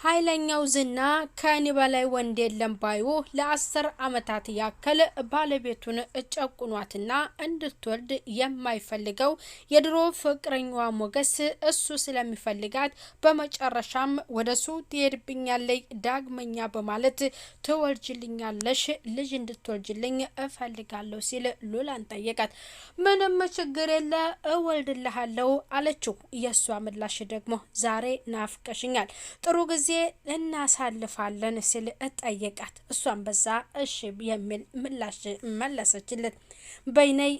ኃይለኛው ዝና ከኔ በላይ ወንድ የለም ባዩ ለ10 አመታት ያከለ ባለቤቱን ጨቁኗትና እንድትወልድ የማይፈልገው የድሮ ፍቅረኛዋ ሞገስ እሱ ስለሚፈልጋት በመጨረሻም ወደሱ ትሄድብኛለች ዳግመኛ በማለት ትወልጅልኛለሽ ልጅ እንድትወልጅልኝ እፈልጋለሁ ሲል ሉላን ጠየቃት። ምንም ችግር የለ እወልድልሃለሁ አለችው። የሷ ምላሽ ደግሞ ዛሬ ናፍቀሽኛል ጥሩ ጊዜ እናሳልፋለን ሲል ጠየቃት። እሷም በዛ እሺ የሚል ምላሽ መለሰችለት። በይነይ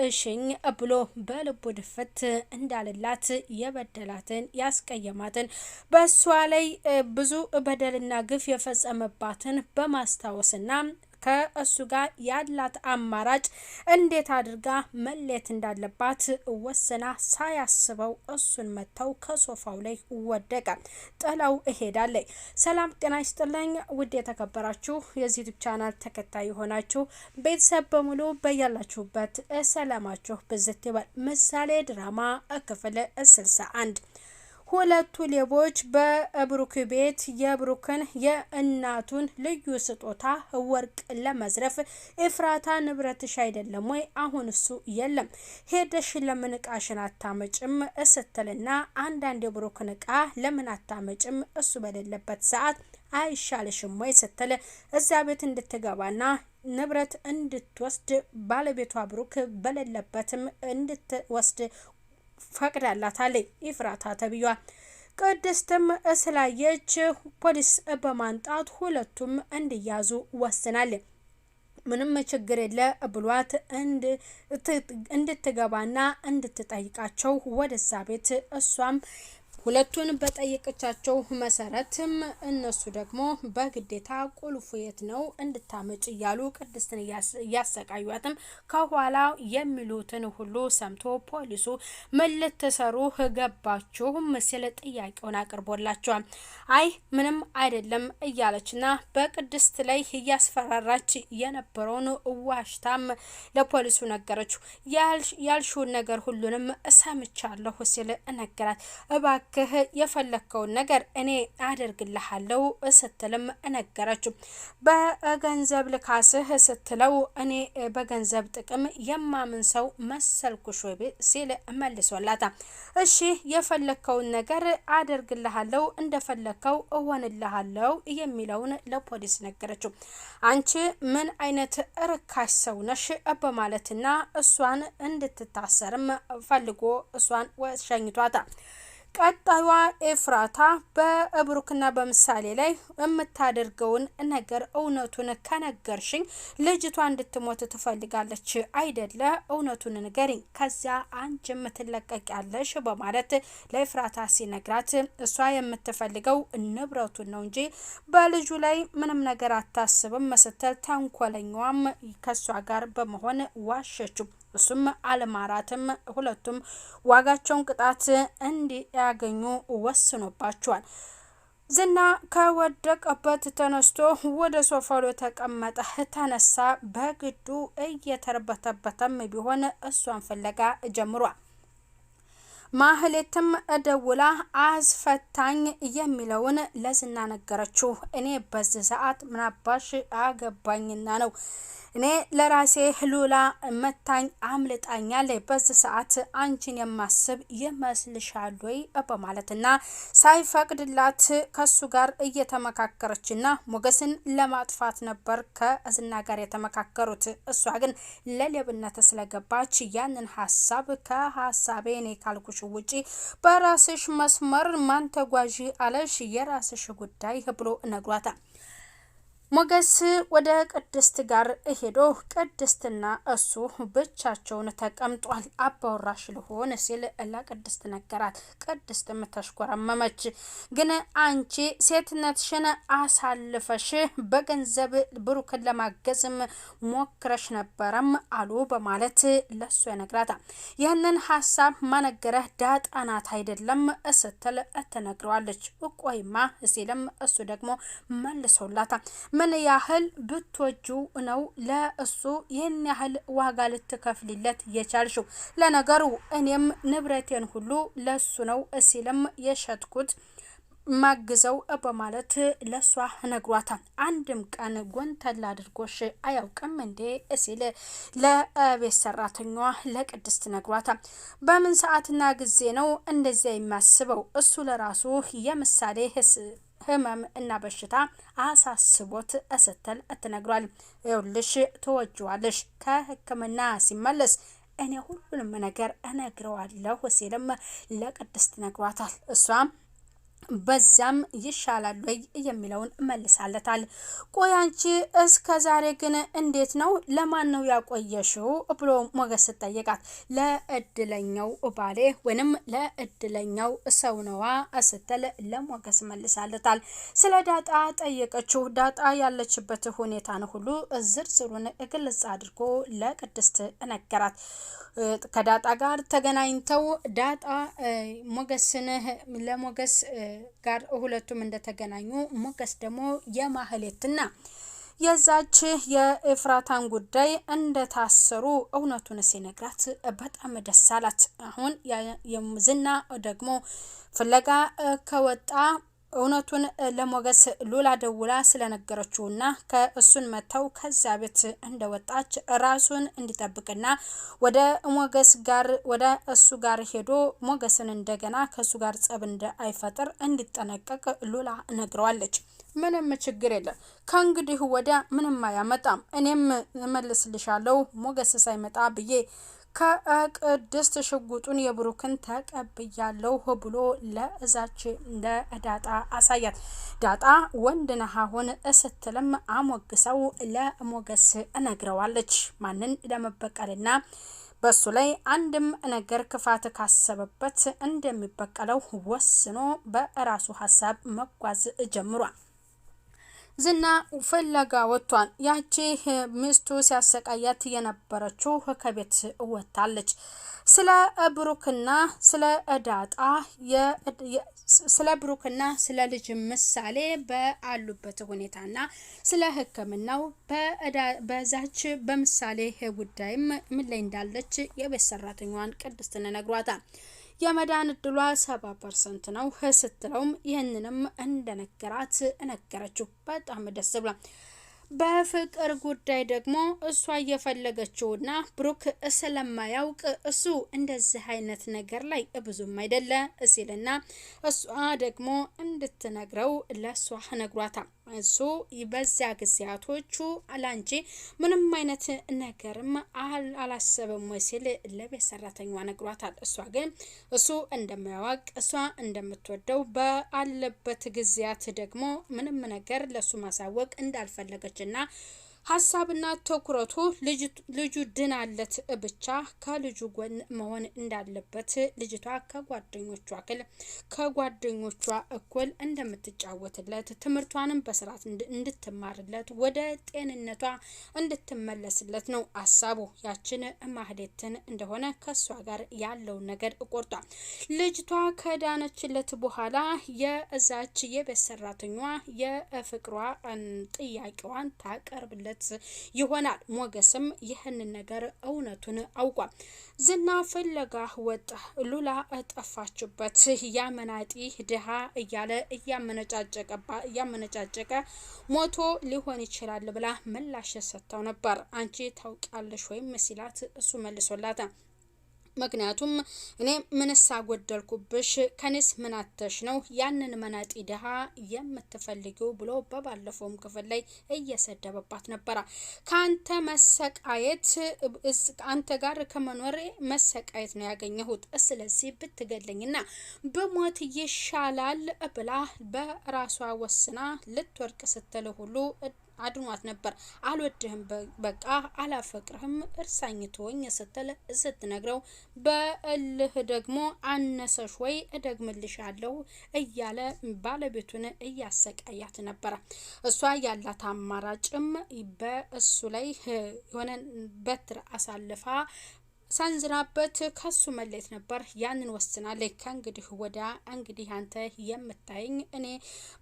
እሽኝ ብሎ በልቡ ድፍት እንዳልላት የበደላትን ያስቀየማትን በሷ ላይ ብዙ በደልና ግፍ የፈጸመባትን በማስታወስና ከእሱ ጋር ያላት አማራጭ እንዴት አድርጋ መለየት እንዳለባት ወሰና ሳያስበው እሱን መተው ከሶፋው ላይ ወደቀ። ጥላው እሄዳለች። ሰላም ጤና ይስጥልኝ ውድ የተከበራችሁ የዚህ ዩቲዩብ ቻናል ተከታይ ሆናችሁ ቤተሰብ በሙሉ በያላችሁበት ሰላማችሁ ብዝት ይበል። ምሳሌ ድራማ ክፍል 61 ሁለቱ ሌቦች በብሩክ ቤት የብሩክን የእናቱን ልዩ ስጦታ ወርቅ ለመዝረፍ ኤፍራታ ንብረትሽ አይደለም ወይ አሁን እሱ የለም ሄደሽ ለምን እቃሽን አታመጭም ስትልና አንዳንድ የብሩክን እቃ ለምን አታመጭም እሱ በሌለበት ሰዓት አይሻልሽም ወይ ስትል እዛ ቤት እንድትገባና ንብረት እንድትወስድ ባለቤቷ ብሩክ በሌለበትም እንድትወስድ ፈቅዳላታለች። ኤፍራታ ተብዩዋ ቅድስትም ስላየች ፖሊስ በማንጣት ሁለቱም እንዲያዙ ወስናለች። ምንም ችግር የለ ብሏት እንድትገባና እንድትጠይቃቸው ወደዛ ቤት እሷም ሁለቱን በጠየቀቻቸው መሰረትም እነሱ ደግሞ በግዴታ ቁልፉ የት ነው እንድታመጭ እያሉ ቅድስትን እያሰቃዩአትም ከኋላ የሚሉትን ሁሉ ሰምቶ ፖሊሱ ምን ልትሰሩ ገባችሁ ሲል ጥያቄውን አቅርቦላቸዋል። አይ ምንም አይደለም እያለችና በቅድስት ላይ እያስፈራራች የነበረውን ዋሽታም ለፖሊሱ ነገረችው። ያልሽውን ነገር ሁሉንም ሰምቻለሁ ሲል ነገራት። እባክህ የፈለከውን ነገር እኔ አደርግልሃለሁ ስትልም ነገረችው። በገንዘብ ልካስህ ስትለው እኔ በገንዘብ ጥቅም የማምን ሰው መሰልኩሽ ወይ ሲል መልሶላታ። እሺ የፈለከውን ነገር አደርግልሃለሁ እንደፈለከው እሆንልሃለሁ የሚለውን ለፖሊስ ነገረችው። አንቺ ምን አይነት ርካሽ ሰው ነሽ በማለትና እሷን እንድትታሰርም ፈልጎ እሷን ወሸኝቷታ። ቀጣዩዋ ኤፍራታ በብሩክና በምሳሌ ላይ የምታደርገውን ነገር እውነቱን ከነገርሽኝ ልጅቷ እንድትሞት ትፈልጋለች አይደለ? እውነቱን ንገሪኝ፣ ከዚያ አንቺም ትለቀቂያለሽ በማለት ለኤፍራታ ሲነግራት እሷ የምትፈልገው ንብረቱን ነው እንጂ በልጁ ላይ ምንም ነገር አታስብም ስትል ተንኮለኛዋም ከሷ ጋር በመሆን ዋሸችው። እሱም አልማራትም። ሁለቱም ዋጋቸውን ቅጣት እንዲያገኙ ወስኖባቸዋል። ዝና ከወደቀበት ተነስቶ ወደ ሶፋው ተቀመጠ። ተነሳ። በግዱ እየተርበተበተም ቢሆን እሷን ፍለጋ ጀምሯል። ማህሌትም ደውላ አስፈታኝ የሚለውን ለዝና ነገረችው። እኔ በዚህ ሰዓት ምናባሽ አገባኝና ነው እኔ ለራሴ ሉላ መታኝ አምልጣኛል በዚህ ሰዓት አንቺን የማስብ ይመስልሻል ወይ በማለትና ሳይፈቅድላት ከሱ ጋር እየተመካከረችና ሞገስን ለማጥፋት ነበር ከዝና ጋር የተመካከሩት። እሷ ግን ለሌብነት ስለገባች ያንን ሐሳብ ከሐሳቤ እኔ ካልኩሽ ውጪ በራስሽ መስመር ማን ተጓዢ አለሽ የራስሽ ጉዳይ ብሎ ነግሯታል። ሞገስ ወደ ቅድስት ጋር ሄዶ ቅድስትና እሱ ብቻቸውን ተቀምጧል። አባወራሽ ልሆን ሲል ለቅድስት ነገራት። ቅድስትም ተሽኮረመመች። ግን አንቺ ሴትነትሽን አሳልፈሽ በገንዘብ ብሩክን ለማገዝም ሞክረሽ ነበረም አሉ በማለት ለሱ ያነግራታል። ይህንን ሐሳብ ማነገረህ ዳጣናት አይደለም ስትል ተነግረዋለች። ቆይማ ሲልም እሱ ደግሞ መልሶላታል። ምን ያህል ብትወጁ ነው ለእሱ ይህን ያህል ዋጋ ልትከፍልለት የቻልሽው? ለነገሩ እኔም ንብረቴን ሁሉ ለሱ ነው ሲልም የሸጥኩት ማግዘው በማለት ለሷ ነግሯታል። አንድም ቀን ጎንተል አድርጎሽ አያውቅም እንዴ ሲል ለቤት ሰራተኛዋ ለቅድስት ነግሯታል። በምን ሰዓትና ጊዜ ነው እንደዚያ የሚያስበው? እሱ ለራሱ የምሳሌ ህመም እና በሽታ አሳስቦት ስትል ትነግሯል። ይኸውልሽ ትወጂዋለሽ፣ ከህክምና ሲመለስ እኔ ሁሉንም ነገር እነግረዋለሁ ሲልም ለቅድስት ነግሯታል። እሷም በዛም ይሻላል ወይ የሚለውን መልሳለታል። ቆይ አንቺ እስከ ዛሬ ግን እንዴት ነው ለማን ነው ያቆየሽው ብሎ ሞገስ ጠየቃት። ለእድለኛው ባሌ ወይንም ለእድለኛው ሰው ነዋ ስትል ለሞገስ መልሳለታል። ስለ ዳጣ ጠየቀችው። ዳጣ ያለችበት ሁኔታን ሁሉ ዝርዝሩን ግልጽ አድርጎ ለቅድስት ነገራት። ከዳጣ ጋር ተገናኝተው ዳጣ ሞገስን ለሞገስ ጋር ሁለቱም እንደተገናኙ ሞገስ ደግሞ የማህሌትና የዛች የኤፍራታን ጉዳይ እንደታሰሩ እውነቱን ሲነግራት በጣም ደስ አላት። አሁን የዝና ደግሞ ፍለጋ ከወጣ እውነቱን ለሞገስ ሉላ ደውላ ስለነገረችውና ከእሱን መተው ከዛ ቤት እንደወጣች ራሱን እንዲጠብቅና ወደ ሞገስ ጋር ወደ እሱ ጋር ሄዶ ሞገስን እንደገና ከሱ ጋር ጸብ እንዳይፈጥር እንዲጠነቀቅ ሉላ ነግረዋለች። ምንም ችግር የለም፣ ከእንግዲህ ወዲያ ምንም አያመጣም፣ እኔም እመልስልሻለሁ ሞገስ ሳይመጣ ብዬ ከቅድስት ሽጉጡን የብሩክን ተቀብያለሁ ብሎ ለዛች ለዳጣ አሳያት። ዳጣ ወንድ ነህ አሁን ስትልም አሞግሰው ለሞገስ ነግረዋለች። ማንን ለመበቀልና በሱ ላይ አንድም ነገር ክፋት ካሰበበት እንደሚበቀለው ወስኖ በራሱ ሀሳብ መጓዝ ጀምሯል። ዝና ፍለጋ ወጥቷል። ያቺ ሚስቱ ሲያሰቃያት የነበረችው ከቤት ወጣለች። ስለ ብሩክና ስለ ዳጣ ስለ ብሩክና ስለ ልጅ ምሳሌ በአሉበት ሁኔታና ስለ ሕክምናው በዛች በምሳሌ ጉዳይም ምን ላይ እንዳለች የቤት ሰራተኛዋን ቅድስትን ነግሯታል። የመዳን እድሏ 70% ነው ስትለውም ይህንንም እንደነገራት ነገረችው። በጣም ደስ ብሏል። በፍቅር ጉዳይ ደግሞ እሷ እየፈለገችውና ብሩክ ስለማያውቅ እሱ እንደዚህ አይነት ነገር ላይ ብዙም አይደለ ሲልና እሷ ደግሞ እንድትነግረው ለሷ ነግሯታል። እሱ በዚያ ጊዜያቶቹ አላንቺ ምንም አይነት ነገርም አላሰበም ሲል ለቤት ሰራተኛዋ ነግሯታል። እሷ ግን እሱ እንደማያውቅ እሷ እንደምትወደው በአለበት ጊዜያት ደግሞ ምንም ነገር ለሱ ማሳወቅ እንዳልፈለገችና ሀሳብና ትኩረቱ ልጁ ድናለት ብቻ ከልጁ ጎን መሆን እንዳለበት ልጅቷ ከጓደኞቿ እኩል እንደምትጫወትለት ትምህርቷንም በስርዓት እንድትማርለት ወደ ጤንነቷ እንድትመለስለት ነው ሀሳቡ። ያችን ማህሌትን እንደሆነ ከሷ ጋር ያለውን ነገር ቆርጧል። ልጅቷ ከዳነችለት በኋላ የዛች የቤት ሰራተኛዋ የፍቅሯ ጥያቄዋን ታቀርብለት ይሆናል። ሞገስም ይህንን ነገር እውነቱን አውቋል። ዝና ፍለጋ ወጣ። ሉላ ጠፋችበት። ያመናጢ ድሃ እያለ እያመነጫጨቀ ሞቶ ሊሆን ይችላል ብላ ምላሽ ሰጥተው ነበር። አንቺ ታውቂያለሽ ወይም ሲላት እሱ መልሶላታል። ምክንያቱም እኔ ምንስ አጎደልኩብሽ ከኔስ ምን አተሽ ነው ያንን መናጢ ድሃ የምትፈልጊው ብሎ በባለፈውም ክፍል ላይ እየሰደበባት ነበር። ካንተ መሰቃየት አንተ ጋር ከመኖር መሰቃየት ነው ያገኘሁት፣ ስለዚህ ብትገለኝና በሞት ይሻላል ብላ በራሷ ወስና ልትወርቅ ስትል ሁሉ አድኗት ነበር። አልወድህም፣ በቃ አላፈቅርህም፣ እርሳኝ ተወኝ ስትነግረው በእልህ ደግሞ አነሰሽ ወይ እደግምልሻለሁ እያለ ባለቤቱን እያሰቃያት ነበር። እሷ ያላት አማራጭም በእሱ ላይ የሆነ በትር አሳልፋ ሳንዝራበት ከሱ መለየት ነበር። ያንን ወስናለች። ከእንግዲህ ወዲያ እንግዲህ አንተ የምታየኝ እኔ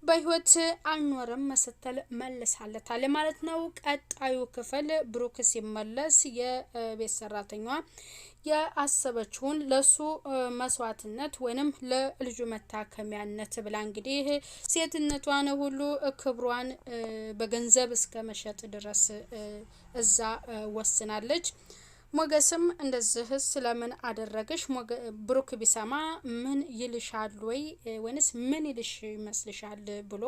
በህይወት አልኖርም ስትል መልሳለታል ማለት ነው። ቀጣዩ ክፍል ብሩክ ሲመለስ የቤት ሰራተኛዋ ያሰበችውን ለሱ መስዋዕትነት ወይንም ለልጁ መታከሚያነት ብላ እንግዲህ ሴትነቷን ሁሉ ክብሯን በገንዘብ እስከ መሸጥ ድረስ እዛ ወስናለች። ሞገስም እንደዚህ ስለምን አደረገሽ? ብሩክ ቢሰማ ምን ይልሻል ወይንስ ምን ይልሽ ይመስልሻል ብሎ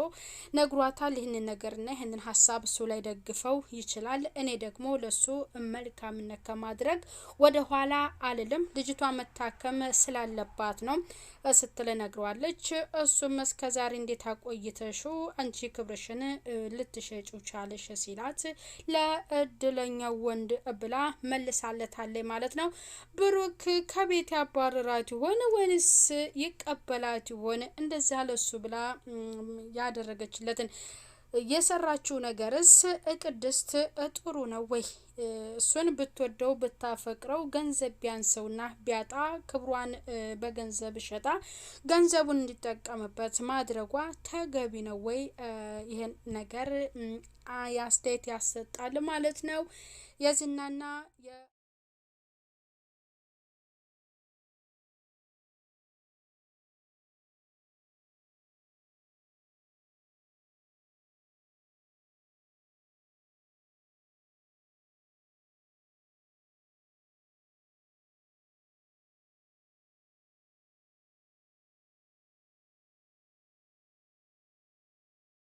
ነግሯታል። ይህንን ነገርና ይህንን ሀሳብ እሱ ላይ ደግፈው ይችላል። እኔ ደግሞ ለሱ መልካምነት ከማድረግ ወደ ኋላ አልልም፣ ልጅቷ መታከም ስላለባት ነው ስትል ነግሯለች። እሱም እስከዛሬ እንዴት አቆይተሹ አንቺ ክብርሽን ልትሸጪው ቻለሽ ሲላት ለእድለኛው ወንድ ብላ መልሳለታለች ማለት ነው። ብሩክ ከቤት ያባረራት ይሆን ወይንስ ይቀበላት ይሆን? እንደዛ ለሱ ብላ ያደረገችለትን የሰራችው ነገርስ ቅድስት ጥሩ ነው ወይ? እሱን ብትወደው ብታፈቅረው ገንዘብ ቢያንሰውና ቢያጣ ክብሯን በገንዘብ ሸጣ ገንዘቡን እንዲጠቀምበት ማድረጓ ተገቢ ነው ወይ? ይሄን ነገር አስተያየት ያሰጣል ማለት ነው። የዝናና